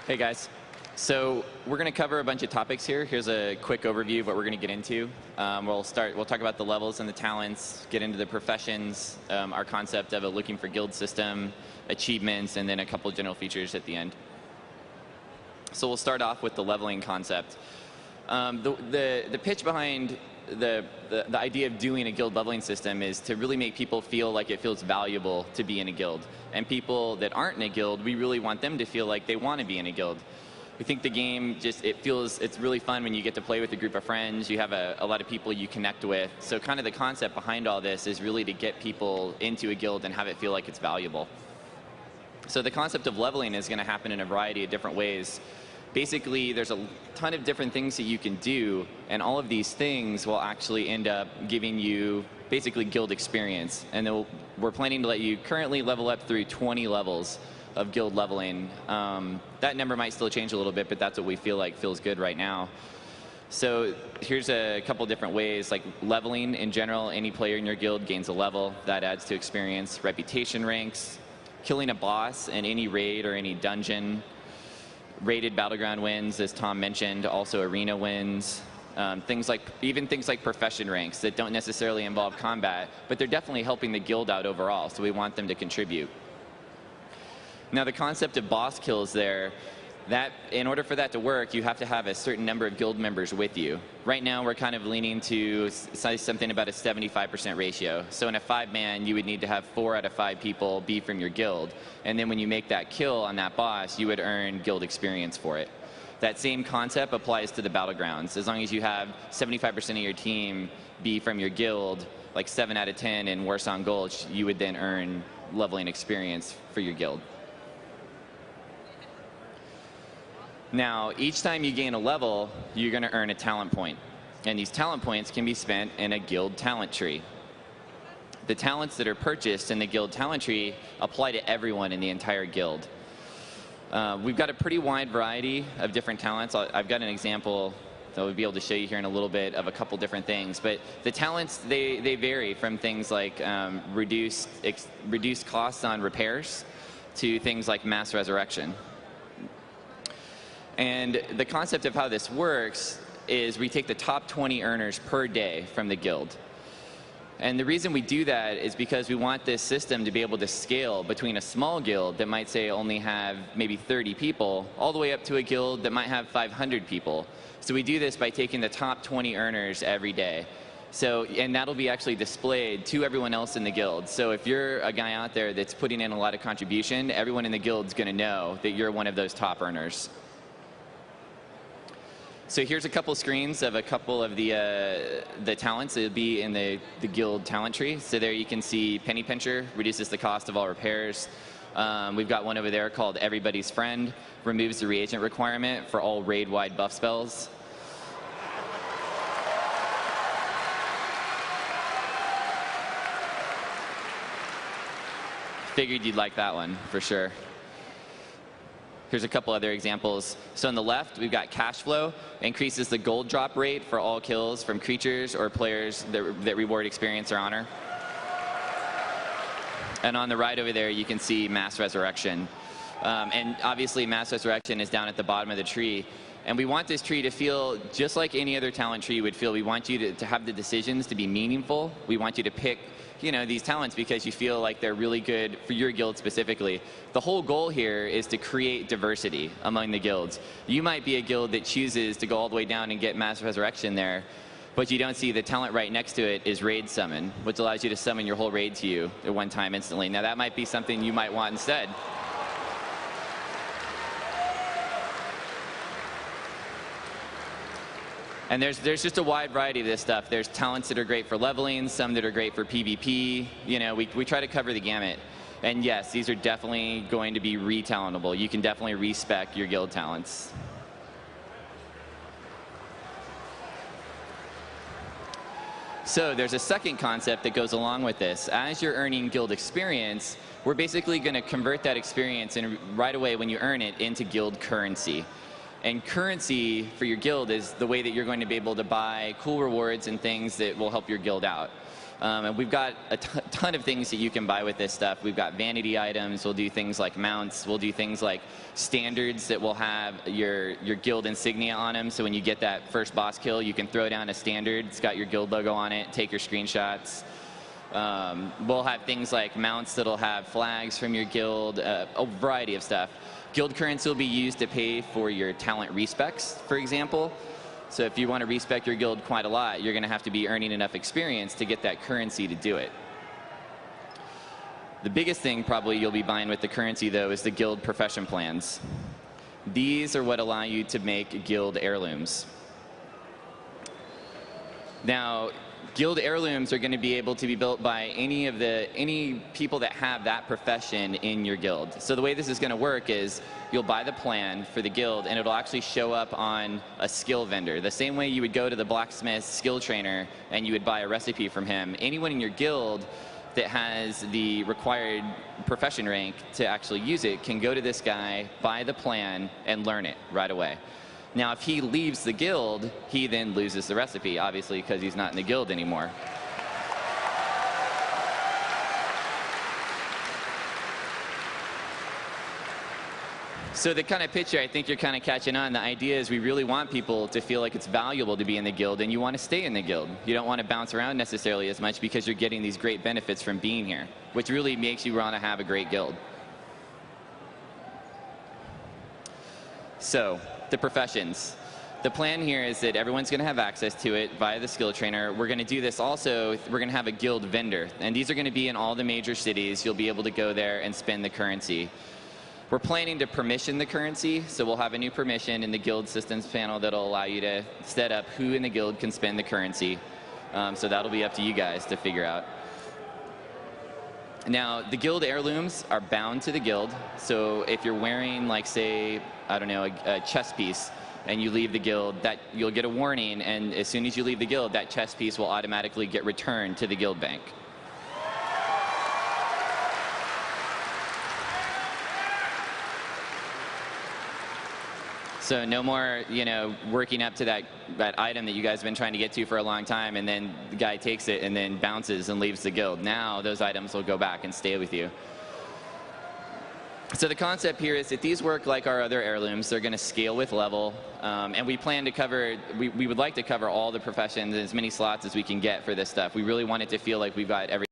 Hey guys. So we're going to cover a bunch of topics here. Here's a quick overview of what we're going to get into. We'll talk about the levels and the talents, get into the professions, our concept of a looking for guild system, achievements, and then a couple of general features at the end. So we'll start off with the leveling concept. The pitch behind the idea of doing a guild leveling system is to really make people feel like it feels valuable to be in a guild. And people that aren't in a guild, we really want them to feel like they want to be in a guild. We think the game it's really fun when you get to play with a group of friends. You have a lot of people you connect with. So kind of the concept behind all this is really to get people into a guild and have it feel like it's valuable. So the concept of leveling is going to happen in a variety of different ways. Basically, there's a ton of different things that you can do, and all of these things will actually end up giving you basically guild experience. And we're planning to let you currently level up through 20 levels of guild leveling. That number might still change a little bit, but that's what we feel like feels good right now. So here's a couple different ways, like leveling in general. Any player in your guild gains a level. That adds to experience. Reputation ranks. Killing a boss in any raid or any dungeon. Rated battleground wins, as Tom mentioned, also arena wins. Things like profession ranks that don't necessarily involve combat, but they're definitely helping the guild out overall, so we want them to contribute. Now the concept of boss kills there, that in order for that to work, you have to have a certain number of guild members with you. Right now we're kind of leaning to something about a 75% ratio. So in a 5-man, you would need to have 4 out of 5 people be from your guild. And then when you make that kill on that boss, you would earn guild experience for it. That same concept applies to the battlegrounds. As long as you have 75% of your team be from your guild, like 7 out of 10 in Warsong Gulch, you would then earn leveling experience for your guild. Now, each time you gain a level, you're going to earn a talent point. And these talent points can be spent in a guild talent tree. The talents that are purchased in the guild talent tree apply to everyone in the entire guild. We've got a pretty wide variety of different talents. I've got an example that we'll be able to show you here in a little bit of a couple different things. But the talents, they vary from things like reduced costs on repairs to things like mass resurrection. And the concept of how this works is we take the top 20 earners per day from the guild. And the reason we do that is because we want this system to be able to scale between a small guild that might say only have maybe 30 people all the way up to a guild that might have 500 people. So we do this by taking the top 20 earners every day. And that'll be actually displayed to everyone else in the guild. So if you're a guy out there that's putting in a lot of contribution, everyone in the guild's going to know that you're one of those top earners. So here's a couple screens of a couple of the talents that would be in the guild talent tree. So there you can see Penny Pincher, reduces the cost of all repairs. We've got one over there called Everybody's Friend, removes the reagent requirement for all raid-wide buff spells. Figured you'd like that one, for sure. Here's a couple other examples. So on the left, we've got cash flow, increases the gold drop rate for all kills from creatures or players that reward experience or honor. And on the right over there, you can see mass resurrection. And obviously, mass resurrection is down at the bottom of the tree. And we want this tree to feel just like any other talent tree would feel. We want you to have the decisions to be meaningful. We want you to pick these talents because you feel like they're really good for your guild specifically. The whole goal here is to create diversity among the guilds. You might be a guild that chooses to go all the way down and get mass resurrection there, but you don't see the talent right next to it is raid summon, which allows you to summon your whole raid to you at one time instantly. Now that might be something you might want instead. And there's just a wide variety of this stuff. There's talents that are great for leveling, some that are great for PvP. We try to cover the gamut. And yes, these are definitely going to be re-talentable. You can definitely respec your guild talents. So there's a second concept that goes along with this. As you're earning guild experience, we're basically going to convert that experience and right away when you earn it into guild currency. And currency for your guild is the way that you're going to be able to buy cool rewards and things that will help your guild out. And we've got a ton of things that you can buy with this stuff. We've got vanity items. We'll do things like mounts. We'll do things like standards that will have your guild insignia on them. So when you get that first boss kill, you can throw down a standard. It's got your guild logo on it. Take your screenshots. We'll have things like mounts that'll have flags from your guild, a variety of stuff. Guild currency will be used to pay for your talent respecs, for example. So if you want to respec your guild quite a lot, you're going to have to be earning enough experience to get that currency to do it. The biggest thing probably you'll be buying with the currency, though, is the guild profession plans. These are what allow you to make guild heirlooms. Now, guild heirlooms are going to be able to be built by any people that have that profession in your guild. So the way this is going to work is you'll buy the plan for the guild, and it'll actually show up on a skill vendor. The same way you would go to the blacksmith skill trainer and you would buy a recipe from him. Anyone in your guild that has the required profession rank to actually use it can go to this guy, buy the plan, and learn it right away. Now, if he leaves the guild, he then loses the recipe, obviously, because he's not in the guild anymore. So the kind of picture, I think you're kind of catching on. The idea is we really want people to feel like it's valuable to be in the guild, and you want to stay in the guild. You don't want to bounce around necessarily as much because you're getting these great benefits from being here, which really makes you want to have a great guild. So, the professions. The plan here is that everyone's going to have access to it via the skill trainer. We're going to do this also, we're going to have a guild vendor. And these are going to be in all the major cities. You'll be able to go there and spend the currency. We're planning to permission the currency, so we'll have a new permission in the guild systems panel that'll allow you to set up who in the guild can spend the currency. So that'll be up to you guys to figure out. Now, the guild heirlooms are bound to the guild. So if you're wearing, like, say, I don't know, a chess piece, and you leave the guild, that you'll get a warning, and as soon as you leave the guild, that chess piece will automatically get returned to the guild bank. So no more, working up to that item that you guys have been trying to get to for a long time, and then the guy takes it and then bounces and leaves the guild. Now those items will go back and stay with you. So the concept here is that these work like our other heirlooms. They're going to scale with level, and we plan to cover, we would like to cover all the professions, as many slots as we can get for this stuff. We really want it to feel like we've got everything.